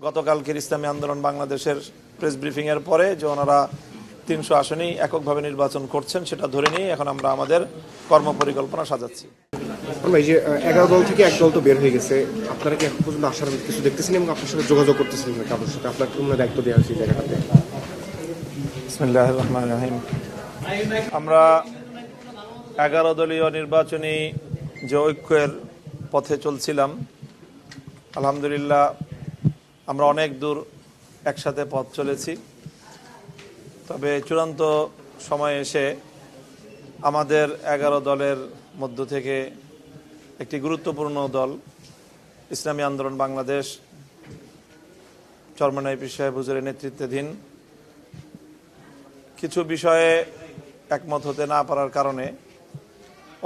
গতকালকের ইসলামী আন্দোলন বাংলাদেশের প্রেস ব্রিফিং এর পরে যে ওনারা ৩০০ আসনেই এককভাবে নির্বাচন করছেন সেটা ধরে নিয়ে এখন আমরা আমাদের কর্মপরিকল্পনা সাজাচ্ছি। এই যে 11 দল থেকে এক দল তো বের হয়ে গেছে, আপনারা কি এখন পর্যন্ত আসার কিছু দেখতেছেন এবং আপনার সাথে যোগাযোগ করতেছেন কারোর সাথে? আপনার কোনো দায়িত্ব দেওয়া হয়েছে এই জায়গাটাতে? বিসমিল্লাহির রহমানির রহিম। আমরা 11 দলীয় নির্বাচনী যে ঐক্যের পথে চলছিলাম, আলহামদুলিল্লাহ আমরা অনেক দূর একসাথে পথ চলেছি। তবে চূড়ান্ত সময়ে এসে আমাদের 11 দলের মধ্য থেকে একটি গুরুত্বপূর্ণ দল ইসলামী আন্দোলন বাংলাদেশ চরমনাই পীর সাহেব হুজুরের নেতৃত্বাধীন কিছু বিষয়ে একমত হতে না পারার কারণে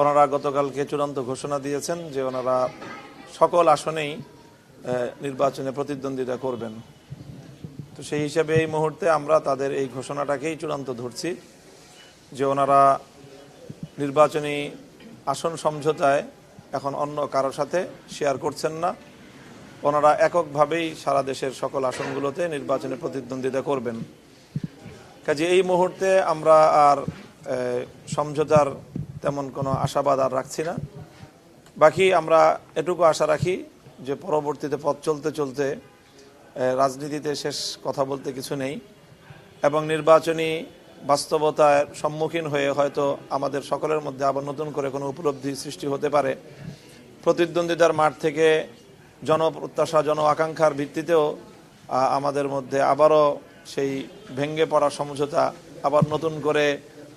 ওনারা গতকালকে চূড়ান্ত ঘোষণা দিয়েছেন যে ওনারা সকল আসনেই নির্বাচনে প্রতিদ্বন্দ্বিতা করবেন। তো সেই হিসাবে এই মুহূর্তে আমরা তাদের এই ঘোষণাটাকেই চূড়ান্ত ধরছি যে ওনারা নির্বাচনী আসন সমঝোতায় এখন অন্য কারোর সাথে শেয়ার করছেন না, ওনারা এককভাবেই সারা দেশের সকল আসনগুলোতে নির্বাচনে প্রতিদ্বন্দ্বিতা করবেন। কাজে এই মুহূর্তে আমরা আর সমঝোতার তেমন কোনো আশাবাদ আর রাখছি না। বাকি আমরা এটুকু আশা রাখি যে পরবর্তীতে পথ চলতে চলতে রাজনীতিতে শেষ কথা বলতে কিছু নেই এবং নির্বাচনী বাস্তবতার সম্মুখীন হয়ে হয়তো আমাদের সকলের মধ্যে আবার নতুন করে কোনো উপলব্ধি সৃষ্টি হতে পারে। প্রতিদ্বন্দ্বিতার মাঠ থেকে জনপ্রত্যাশা জন আকাঙ্ক্ষার ভিত্তিতেও আমাদের মধ্যে আবারও সেই ভেঙে পড়া সমঝোতা আবার নতুন করে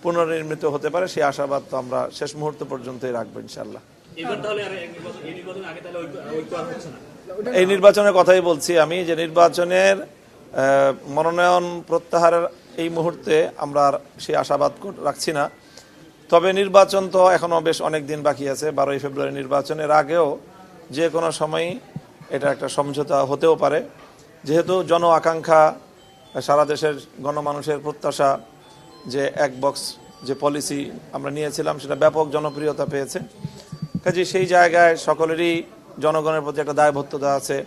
পুনর্নির্মিত হতে পারে, সেই আশাবাদ তো আমরা শেষ মুহূর্ত পর্যন্তই রাখবো ইনশাআল্লাহ। এই নির্বাচনের কথাই বলছি আমি, যে নির্বাচনের মনোনয়ন প্রত্যাহারের এই মুহূর্তে আমরা সেই আশাবাদ রাখছি না। তবে নির্বাচন তো এখনো বেশ অনেক দিন বাকি আছে। 12ই ফেব্রুয়ারি নির্বাচনের আগেও যে কোনো সময় এটা একটা সমঝোতা হতেও পারে, যেহেতু জন আকাঙ্ক্ষা সারা দেশের গণমানুষের প্রত্যাশা যে এক বক্স যে পলিসি আমরা নিয়েছিলাম সেটা ব্যাপক জনপ্রিয়তা পেয়েছে। কাজে সেই জায়গায় সকলেরই জনগণের প্রতি একটা দায়বদ্ধতা আছে।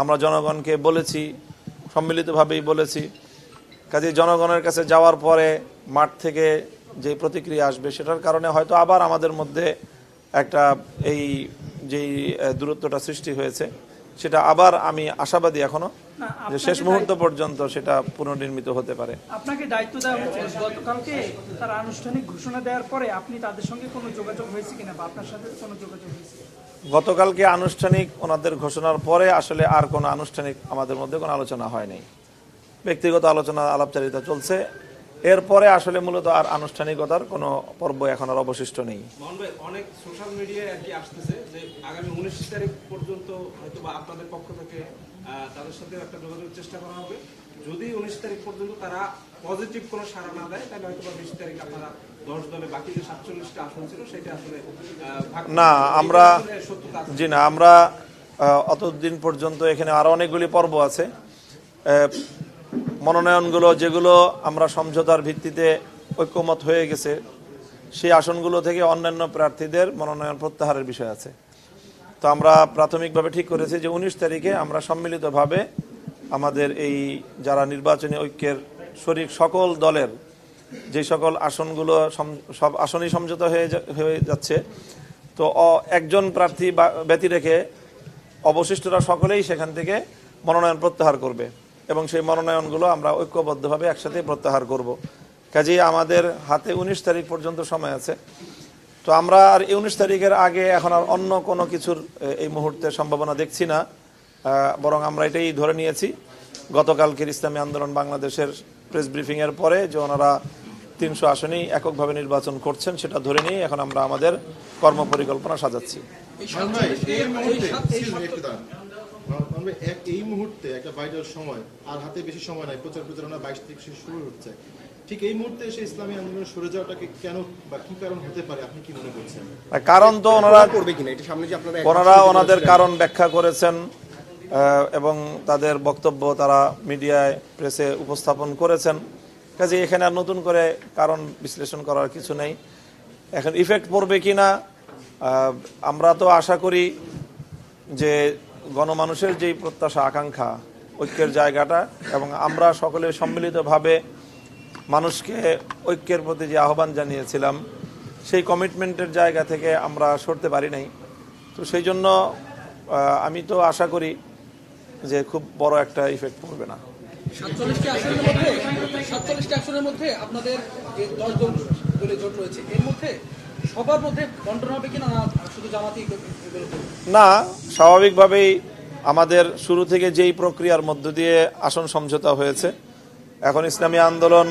আমরা জনগণকে বলেছি, সম্মিলিতভাবেই বলেছি। কাজে জনগণের কাছে যাওয়ার পরে মাঠ থেকে যে প্রতিক্রিয়া আসবে সেটার কারণে হয়তো আবার আমাদের মধ্যে একটা এই যেই দূরত্বটা সৃষ্টি হয়েছে সেটা আবার আমি আশাবাদী এখনো যে শেষ মুহূর্ত পর্যন্ত সেটা পুনর্নির্মিত হতে পারে। আপনাকে দায়িত্ব দেওয়া হয়েছে, গতকালকে তার আনুষ্ঠানিক ঘোষণা দেওয়ার পরে আপনি তাদের সঙ্গে কোনো যোগাযোগ হয়েছে কিনা বা আপনার সাথে কোনো যোগাযোগ হয়েছে? গতকালকে আনুষ্ঠানিক ওনাদের ঘোষণার পরে আসলে আর কোনো আনুষ্ঠানিক আমাদের মধ্যে কোনো আলোচনা হয়নি। ব্যক্তিগত আলোচনা আলাপচারিতা চলছে, এরপরে আসলে মূলত আর আনুষ্ঠানিকতার কোনো পর্ব এখন আর অবশিষ্ট নেই। অনেক সোশ্যাল মিডিয়ায় আর কি আসতেছে যে আগামী 19 তারিখ পর্যন্ত হয়তো বা আপনাদের পক্ষ থেকে তাদের সাথে একটা যোগাযোগের চেষ্টা করা হবে। যদি 19 তারিখ পর্যন্ত তারা পজিটিভ কোনো সাড়া না দেয় তাহলে হয়তো বা 20 তারিখ আপনারা 10 দলে বাকি যে 47টা আসন ছিল সেটা আসলে না আমরা জি না আমরা অতদিন পর্যন্ত এখানে আরো অনেকগুলি পর্ব আছে। মনোনয়নগুলো যেগুলো আমরা সমঝোতার ভিত্তিতে ঐক্যমত হয়ে গেছে সেই আসনগুলো থেকে অন্যান্য প্রার্থীদের মনোনয়ন প্রত্যাহারের বিষয় আছে। তো আমরা প্রাথমিকভাবে ঠিক করেছি যে 19 তারিখে আমরা সম্মিলিতভাবে আমাদের এই যারা নির্বাচনী ঐক্যের শরিক সকল দলের যে সকল আসনগুলো সব আসনই সমঝোতা হয়ে যাচ্ছে, তো একজন প্রার্থী ব্যতি রেখে অবশিষ্টরা সকলেই সেখান থেকে মনোনয়ন প্রত্যাহার করবে এবং সেই মনোনয়নগুলো আমরা ঐক্যবদ্ধভাবে একসাথে প্রত্যাহার করব। কাজেই আমাদের হাতে 19 তারিখ পর্যন্ত সময় আছে। তো আমরা আর 19 তারিখের আগে এখন আর অন্য কোনো কিছুর এই মুহূর্তে সম্ভাবনা দেখছি না, বরং আমরা এটাই ধরে নিয়েছি গতকালকের ইসলামী আন্দোলন বাংলাদেশের প্রেস ব্রিফিং এর পরে যে ওনারা ৩০০ আসনেই এককভাবে নির্বাচন করছেন সেটা ধরে নিয়ে এখন আমরা আমাদের কর্মপরিকল্পনা সাজাচ্ছি। এই মুহূর্তে একটা ভাইটাল সময়, আর হাতে বেশি সময় নাই, প্রচার প্রচারণা 22 তারিখ শুরু হচ্ছে। ঠিক এই মুহূর্তে এসে ইসলামী আন্দোলন সরে যাওয়াটাকে কেন বা কি কারণ হতে পারে আপনি কি মনে করছেন? কারণ তো ওনারা করবে কিনা এটা সামনে যে আপনারা ওনাদের কারণ ব্যাখ্যা করেছেন এবং তাদের বক্তব্য তারা মিডিয়ায় প্রেসে উপস্থাপন করেছেন। কাজে এখানে আর নতুন করে কারণ বিশ্লেষণ করার কিছু নেই। এখন ইফেক্ট পড়বে কিনা আমরা তো আশা করি যে গণমানুষের যেই প্রত্যাশা আকাঙ্ক্ষা ঐক্যের জায়গাটা, এবং আমরা সকলে সম্মিলিতভাবে মানুষকে ঐক্যের প্রতি যে আহ্বান জানিয়েছিলাম সেই কমিটমেন্টের জায়গা থেকে আমরা সরতে পারি নাই। তো সেই জন্য আমি তো আশা করি যে খুব বড় একটা ইফেক্ট পড়বে না। 47টি আসনের মধ্যে আপনাদের 10 জন দলীয় জোট রয়েছে, এর মধ্যে সবার মধ্যে বন্টন হবে কিনা, না শুধু জামাতি? না, স্বাভাবিকভাবেই আমাদের শুরু থেকে যেই প্রক্রিয়ার মধ্য দিয়ে আসন সমঝোতা হয়েছে, এখন ইসলামী আন্দোলন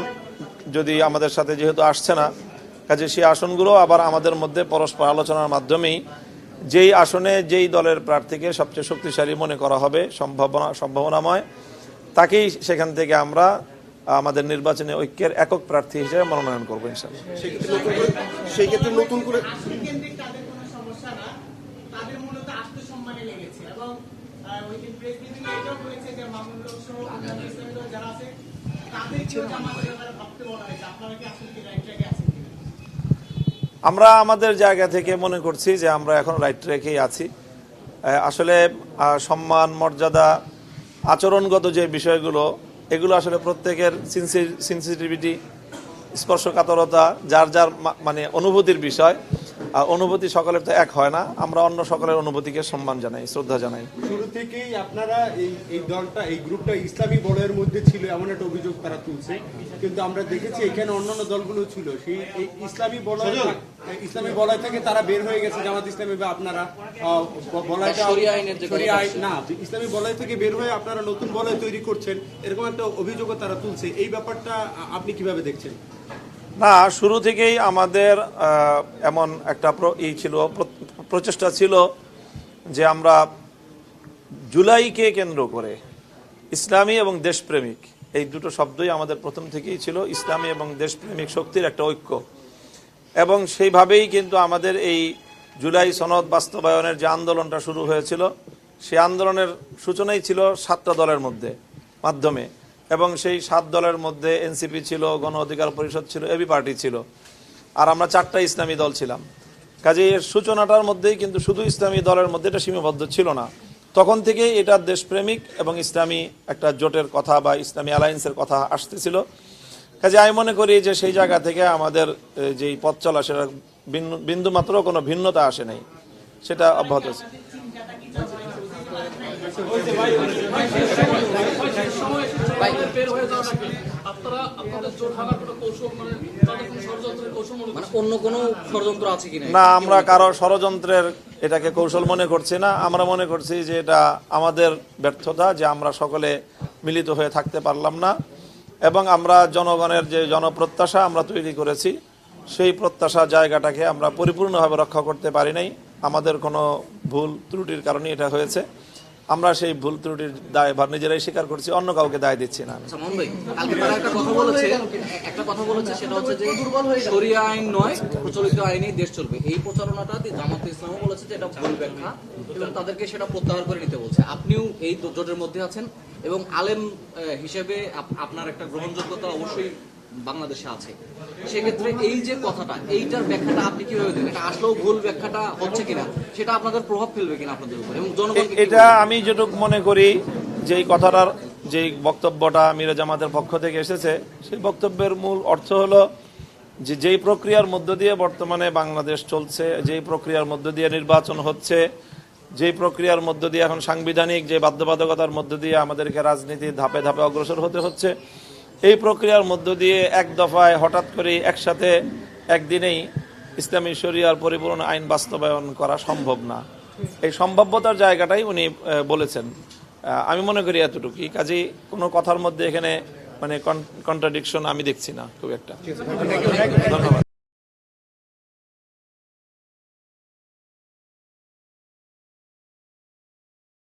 যদি আমাদের সাথে যেহেতু আসছে না, কাজে সেই আসনগুলো আবার আমাদের মধ্যে পরস্পর আলোচনার মাধ্যমেই যেই আসনে যেই দলের প্রার্থীকে সবচেয়ে শক্তিশালী মনে করা হবে, সম্ভাবনাময়, তাকেই সেখান থেকে আমরা আমাদের নির্বাচনী ঐক্যের একক প্রার্থী হিসেবে মনোনয়ন করবো ইনশাআল্লাহ। সেই ক্ষেত্রে নতুন করে কেন্দ্রিক তাদের কোনো সমস্যা না, তাদের মূলত আত্মসম্মানে লেগেছে। এবং ওইদিন প্রেস ব্রিফিংয়ে এটাও বলেছে যে মামুন লোক সহ অন্যান্য ইসলামী দল যারা আছে তাদেরকেও জামাতের ব্যাপারে ভাবতে বলা হয়েছে। আপনারা কি আসলে কি রাইট ট্র্যাকে আছেন কিনা? আমরা আমাদের জায়গা থেকে মনে করছি যে আমরা এখন রাইট ট্র্যাকেই আছি। আসলে সম্মান, মর্যাদা, আচরণগত যে বিষয়গুলো, এগুলো আসলে প্রত্যেকের সেনসিটিভিটি, স্পর্শকাতরতা, যার যার মানে অনুভূতির বিষয়। আর অনুভূতি সকলের তো এক হয় না। আমরা অন্য সকলের অনুভূতিকে সম্মান জানাই, শ্রদ্ধা জানাই। শুরু থেকেই আপনারা এই দলটা, এই গ্রুপটা ইসলামী বলয়ের মধ্যে ছিল এমন একটা অভিযোগ তারা তুলছে, কিন্তু আমরা দেখেছি এখানে অন্যান্য দলগুলো ছিল, সেই এই ইসলামী বলয় থেকে তারা বের হয়ে গেছে। জামাত ইসলামী বা আপনারা বলয়টা না, ইসলামী বলয় থেকে বের হয়ে আপনারা নতুন বলয় তৈরি করছেন, এরকম একটা অভিযোগও তারা তুলছে। এই ব্যাপারটা আপনি কিভাবে দেখছেন? না, শুরু থেকেই আমাদের এমন একটা প্রচেষ্টা ছিল যে আমরা জুলাইকে কেন্দ্র করে ইসলামী এবং দেশপ্রেমিক, এই দুটো শব্দই আমাদের প্রথম থেকেই ছিল। ইসলামী এবং দেশপ্রেমিক শক্তির একটা ঐক্য, এবং সেইভাবেই কিন্তু আমাদের এই জুলাই সনদ বাস্তবায়নের যে আন্দোলনটা শুরু হয়েছিল, সেই আন্দোলনের সূচনাই ছিল 7টা দলের মাধ্যমে, এবং সেই 7 দলের মধ্যে এনসিপি ছিল, গণ অধিকার পরিষদ ছিল, এবি পার্টি ছিল, আর আমরা 4টা ইসলামী দল ছিলাম। কাজে এর সূচনাটার মধ্যেই কিন্তু শুধু ইসলামী দলের মধ্যে এটা সীমাবদ্ধ ছিল না। তখন থেকেই এটা দেশপ্রেমিক এবং ইসলামী একটা জোটের কথা বা ইসলামী অ্যালায়েন্সের কথা আসতেছিল। কাজে আমি মনে করি যে সেই জায়গা থেকে আমাদের যেই পথ চলা, সেটা বিন্দুমাত্র কোনো ভিন্নতা আসে নাই, সেটা অব্যাহত আছে। অন্য কোনো ষড়যন্ত্র আছে কিনা? না, আমরা কারো ষড়যন্ত্রের এটাকে কৌশল মনে করছি না। আমরা মনে করছি যে এটা আমাদের ব্যর্থতা, যে আমরা সকলে মিলিত হয়ে থাকতে পারলাম না, এবং আমরা জনগণের যে জনপ্রত্যাশা আমরা তৈরি করেছি, সেই প্রত্যাশা জায়গাটাকে আমরা পরিপূর্ণভাবে রক্ষা করতে পারি নাই। আমাদের কোনো ভুল ত্রুটির কারণে এটা হয়েছে। আমরা সেই ভুল ত্রুটির দায়ভার নিজেরাই স্বীকার করছি, অন্য কাউকে দায় দিচ্ছি না। একটা কথা বলেছে, সেটা হচ্ছে যে শরিয়া আইন নয়, প্রচলিত আইনেই দেশ চলবে। এই প্রচারণাটা জামাতে ইসলামও বলেছে যে এটা ভুল ব্যাখ্যা, এবং তাদেরকে সেটা প্রত্যাহার করে নিতে বলছে। আপনিও এই জোটের মধ্যে আছেন, এবং আলেম হিসেবে আপনার একটা গ্রহণযোগ্যতা অবশ্যই বাংলাদেশে আছে। সেক্ষেত্রে এই যে কথাটা, এইটার ব্যাখ্যাটা আপনি কিভাবে দেন? এটা আসলেও ভুল ব্যাখ্যাটা হচ্ছে কিনা, সেটা আপনাদের প্রভাব ফেলবে কিনা আপনাদের উপর এবং জনগণকে? এটা আমি যেটুকু মনে করি, যে এই কথাটার যে বক্তব্যটা মিরা জামাতের পক্ষ থেকে এসেছে, সেই বক্তব্যের মূল অর্থ হলো যে যেই প্রক্রিয়ার মধ্য দিয়ে বর্তমানে বাংলাদেশ চলছে, যেই প্রক্রিয়ার মধ্য দিয়ে নির্বাচন হচ্ছে, যেই প্রক্রিয়ার মধ্য দিয়ে এখন সাংবিধানিক যে বাধ্যবাধকতার মধ্য দিয়ে আমাদেরকে রাজনীতি ধাপে ধাপে অগ্রসর হতে হচ্ছে, এই প্রক্রিয়ার মধ্য দিয়ে এক দফায় হঠাৎ করে একসাথে একদিনেই ইসলামী শরিয়ার পরিপূর্ণ আইন বাস্তবায়ন করা সম্ভব না। এই সম্ভাব্যতার জায়গাটাই উনি বলেছেন। আমি মনে করি এতটুকুই। কাজেই কোনো কথার মধ্যে এখানে মানে কন্ট্রাডিকশন আমি দেখছি না খুব একটা। ধন্যবাদ।